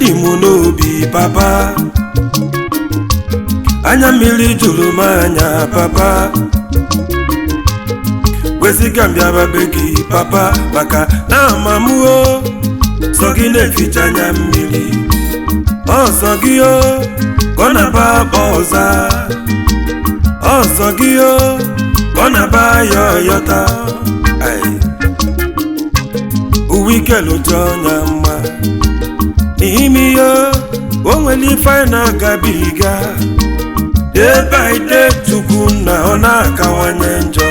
dị m n'obi papa anya mmiri juru m anya papa wesiga mbịaba be gị papa maka na amamuo sọ gị na-eficha anya mmiri ọsọ gị o ka ọ na-aba akpa ọza ọsọ gị o ka ọ na-aba ya ọyọta uwe ike lụcha ọnya mma n'ime ihe o nwere ife anyị na-agabiga day by day Chukwu na ọ na-akawanye njọ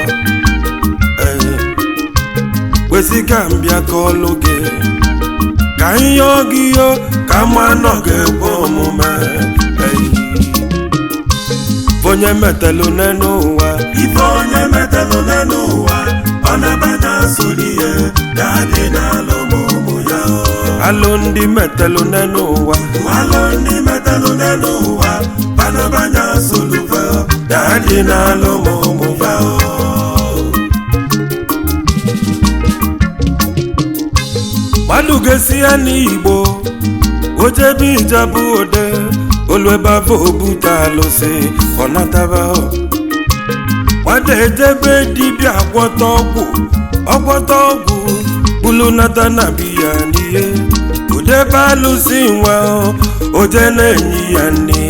wesiga mbịa ka ọlụ gị ka ihe ọgị yo ka mma nọ ga-ekwe omume onye metalụ n'enu ụwa ife onye metalụ n'enu ụwa ọ na-abanye asụrụ ihe ga-adị n'alụ ụmụ ya alụ ndị metalụ n'enu ụwa alụ ndị metalụ n'enu ụwa ọ na-abanye asụrụ ga-adị n'alụ ụmụ ya mmadụ ga-esi ya n'Igbo ojebe ijabụ ode olu ebe afọ obute alụsị ọ nataba nwada ejebe dibịa ọgwọta ọgwụ bulu nata na biya n'ihe odebe alụsị nwa oje na-enyi ya nne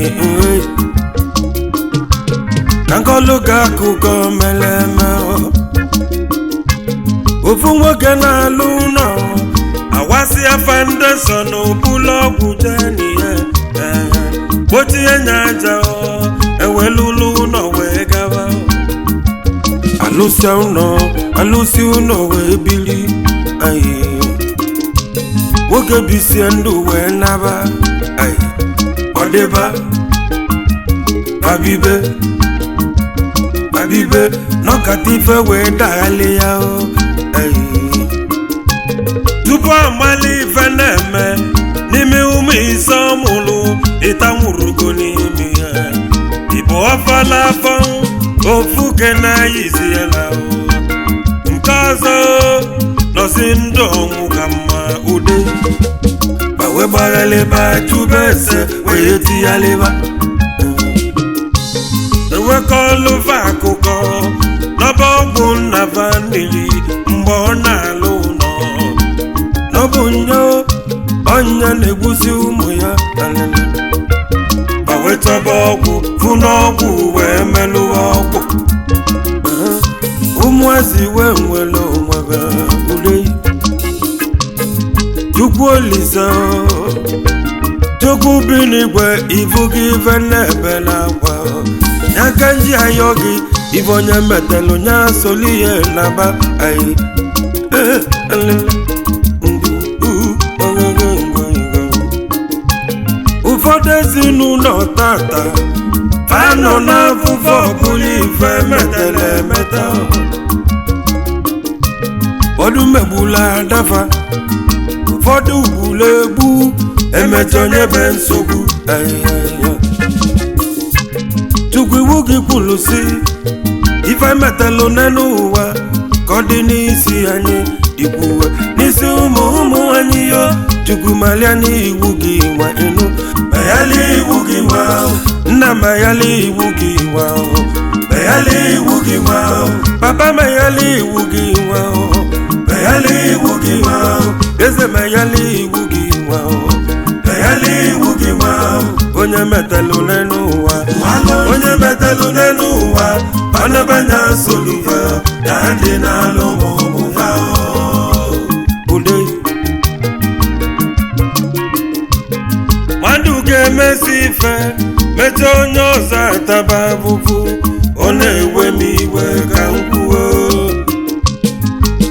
ka nkọlụ ga akụkọ mere eme ofu nwoke na-alụ ụlọ awasị ya foundation bulu ọgwụ jeniye gbochie nya aja ewelulu ụlọ wee gaba alụsị ụlọ wee bili nwoke bisie ndụ wee naba ọdịba babibe nọkata ife wee daghalị ya tupu amali ife na-eme n'ime ụmụ ise ọmụlụ ịtanwurugo n'ime ya ịbụ ọfala afọ ofu ke na-ayizi ya na nke ọzọ nọzi ndụ ọnwụ ka mma ude gbawe gbaghalịba chụba ese wee tiyalịba enwekọlụva akụkọ n'ọba ọgwụ nnava mmiri mgbe ọ na-alụ ụlọ n'ọbụ ọnya na-egbusi ụmụ ya wetaba ọgwụ fụ n'ọgwụ wee melụwa ọgwụ ụmụazị wee nwere onwe ule Chukwu Olisa Chukwu bi n'igwe ifu gị ife na-ebe n'akwa ya ka nji ayọ gị ife onye metalụ nya soli ihe na-aba anyị ụfọdụ ezinụlọ tata fanọ n'afụfụ ọbụla ife metara emeta ụfọdụ megbula adafa ụfọdụ gbula egbu emecha onye be nsogbu Chukwu iwu gị kwuru si ife metalụ n'elu ụwa ka ọ dị n'isi anyị ikwuwe n'isi ụmụ anyị yo Chukwu malia n'iwu gị nwa enu mayali iwu gị nwa nna mayali iwu gị nwa mayali iwu gị nwa papa mayali iwu gị nwa mayali iwu gị nwa eze mayali iwu gị nwa mayali iwu gị nwa onye metalụ n'elu ụwa onye metalụ n'elu ụwa ọ na-abanye asụlụva na ndị na-alụ ụmụ ya ude mmadụ ga-emesi ife mechaa onye ọzọ ataba abụbụ ọ na-ewe m iwe ka m kwuo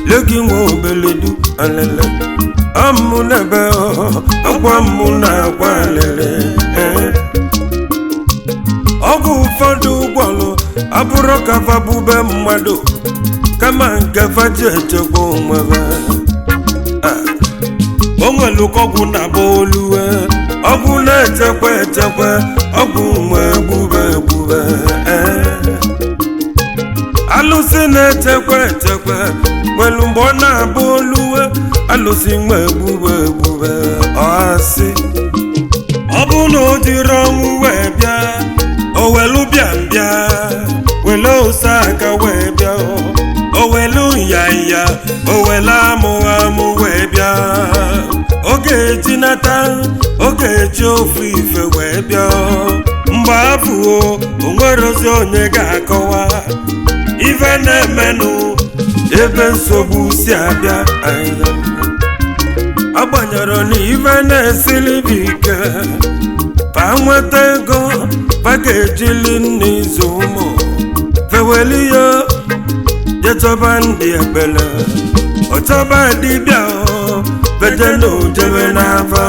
legi nwe obeledu alele ọmụ n'ebe ọkwa mmụ na-agwa alele ọgwụ ụfọdụ ụgbọlụ abụrụ kafa bube mmadụ kama nke faji echekwa onwebe o nwere ọgwụ na-agba oluwe ọgwụ na-echekwa ọgwụ nwe egbube alụsị na-echekwa nwere mgbe ọ na-agba oluwe alụsị nwe egbube ọhasị n'odiri ọnwụ wee bịa o welu bịa wele osaka wee bịa o welu nyanya o wele amụ wee bịa oge etinata oge eji ofu ife wee bịa mgbe abụọ o nwerozi onye ga-akọwa ife na-emenụ ebe nsogbu si abịa anya agbanyere na ife na-esili ike fa nweta ego fa ga-ejili n'izu ụmụ feweli ya jechọba ndị ebele ọchọba dibịa bede na ojebe n'afa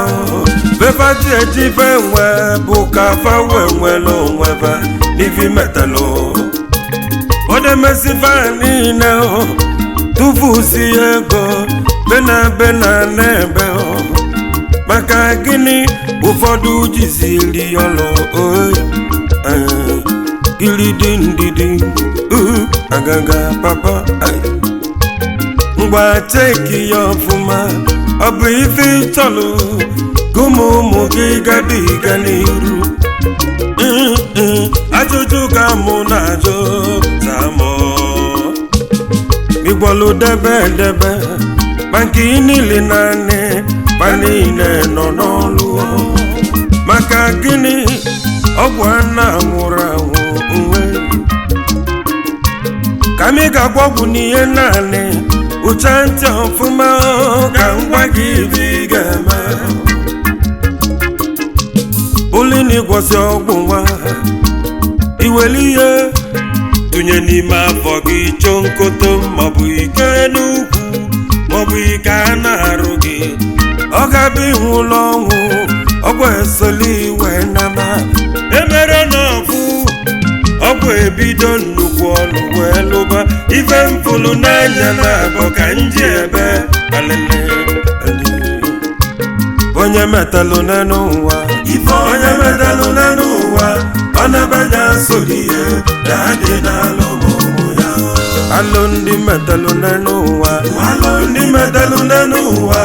befaji ejibe nwe bụ ka fa wee nwere onwe fa n'ifi metalụ odemesifa niile tufusi ego bena n'ebe maka gịnị ụfọdụ jiziri ọlụ gilidi ndidi agaga papa ngwa teki ya ọfụma ọ bụ ife ịchọlụ gụmụ ụmụ gị gabiga n'iru ajụjụ ka mụ na-ajụ zamọ igwọlụ debe ma nke niile naanị ma niile nọ n'ọlụ maka gịnị ọgwụ a na-anwụrụ anwụ nwe ka m ga-agwa ọgwụ n'ihe naanị ụcha ntị ọfụma ka ngwa gị ibi ga-eme ụlị na ịgwọsị ọgwụ nwa iweli ihe tụnye n'ime afọ gị chọọ nkoto maọbụ ike n'ukwu maọbụ ike a na-arụ gị ọ ga-abụ ihu ụlọ ọnwụ ọgwụ esoli iwe nama emere n'ọfụ ọgwụ ebido nnukwu ọlụ wee lụba ife mfụlụ n'anya na-abụ ka nji ebe alele onye metalụ n'enu ụwa onye metalụ n'enu ụwa ọ na-abanye nsoli ihe na-adị n'alụ ụmụ ya alụ ndị metalụ n'enu ụwa ndị metalụ n'enu ụwa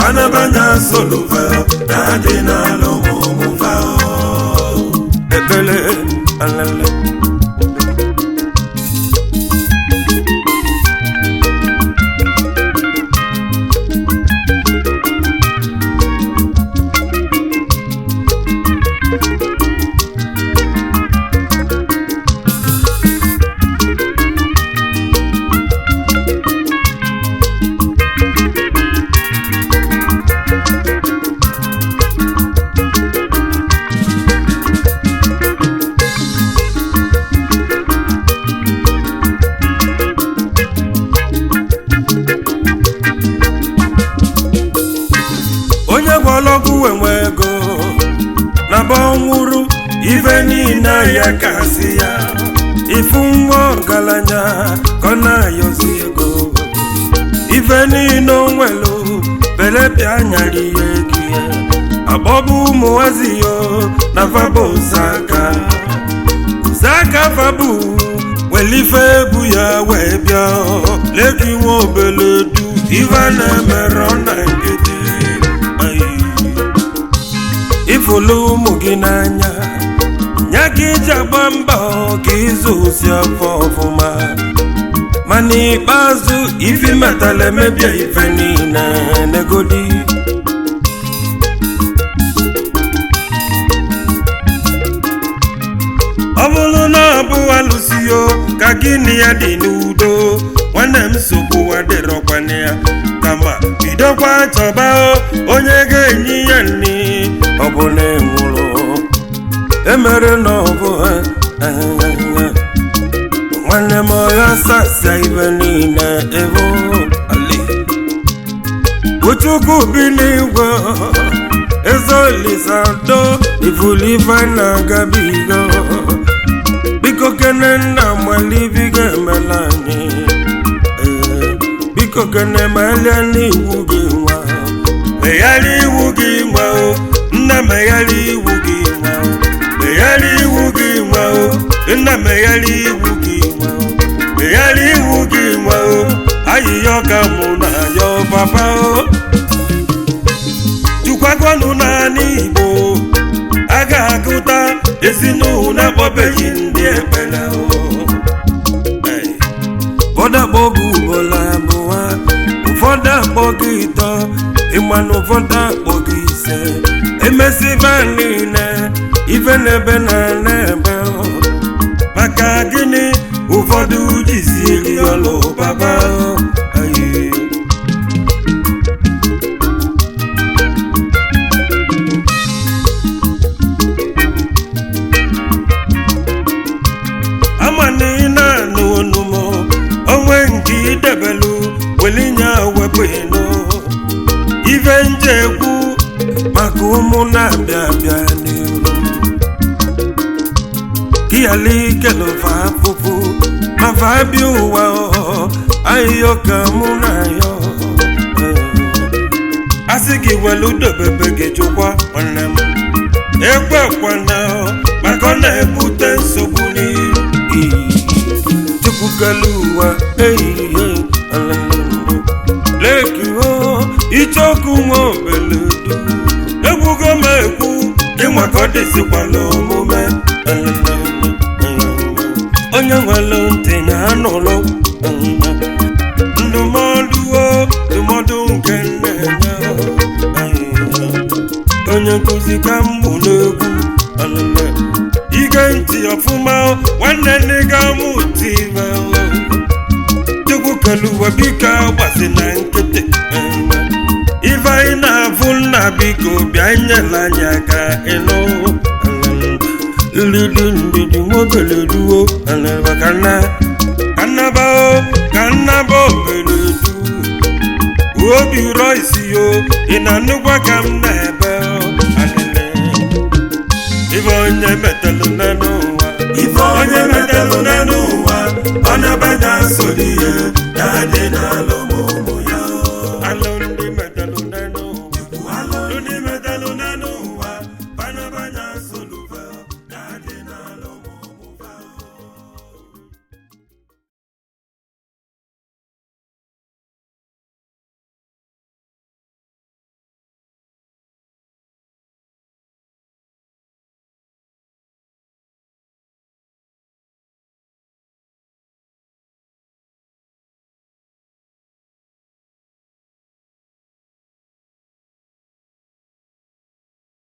ọ na-abanye nsoli fe na-adị n'alụ ụmụ fa ekele alele ọlọgwụ enwe ego na ba ọnwụrụ ife niile ya kasị ya ifu nwa ọgaranya ka ọ na-ayọzi ego ife niile onwelu belepịa anyara ihe gị agbọbụ ụmụnwazi yo na faba ụzaka fabu welife ebu ya wee bịa leki nwa obele du ife na-emere na nkịtị ifulu ụmụ gị n'anya nya gị ji agba mbọ ka ịzụ osi afọ ọfụma ma n'ikpeazụ ifi metala emebie ife niile negodi ọ bụrụ na ọ bụ alụsio ka gị na ya dị n'udo nwanne m nsogbu adịrọkwana ya kama bidokwa chọba onye ga-enye ya nri ọ bụ na enwụrụ emere na ọ bụ nwanne m ọya sasịa ibe niile ebe ali uchukwu bi n'igwe ezolisado ifulife na-agabigo biko kene nna malibigo emela anyị biko kene melia n'iwu gị nwa megharị iwu gị nwa nna megharị iwu gị nwa megharị iwu gị nwa nna megharị iwu gị nwa megharị iwu gị nwa ayịya ọka mụ na ya papa chukwagwanụ naanị Igbo aga na-apụta ezinụlọ na-akpọbeghị ndị ekpere ụfọdụ akpọghị ugboro abụọ ụfọdụ akpọghị ịtọ ịma na ụfọdụ akpọghị ise emesiba niile ife n'ebe na n'ebe maka gịnị ụfọdụ jiziri ọlụ baba amani na-anụ onumo onwe nke idebelu welinya wepụnụ ife njekwu maka ụmụ na-abịa abịa n'iru kiyali kelofa afụfụ mafa abịa ụwa ahịhịa ka mụ na ya asị gị welu dobebe gị chụkwa nwanne m ekwekwana maka ọ na-ebute nsogbu n'iru chukwukelu ụwa ehihie leki ichoku nwa obeledu egwugo m ekwu ịnwa ka ọ dịzikwala omume onye nwere ntị na-anụlụ ndụmọdụ nke nne ya onye nkụzi ka mbụ n'egwu ige ntị ọfụma nwanne nne ga mụti chukwukelu ụwa biko gbasi na nkịtị ife anyị na-afụ nna biko bịa nyela anyị aka ịnụ ndidi nwobeleduo ka nnaba obeledu obi rọ isi yo ị na-anụkwa ka m na-ebe ife onye metalụ n'ụwa ife onye metalụ n'ụwa ọ na-abanye asoli ya dị n'ala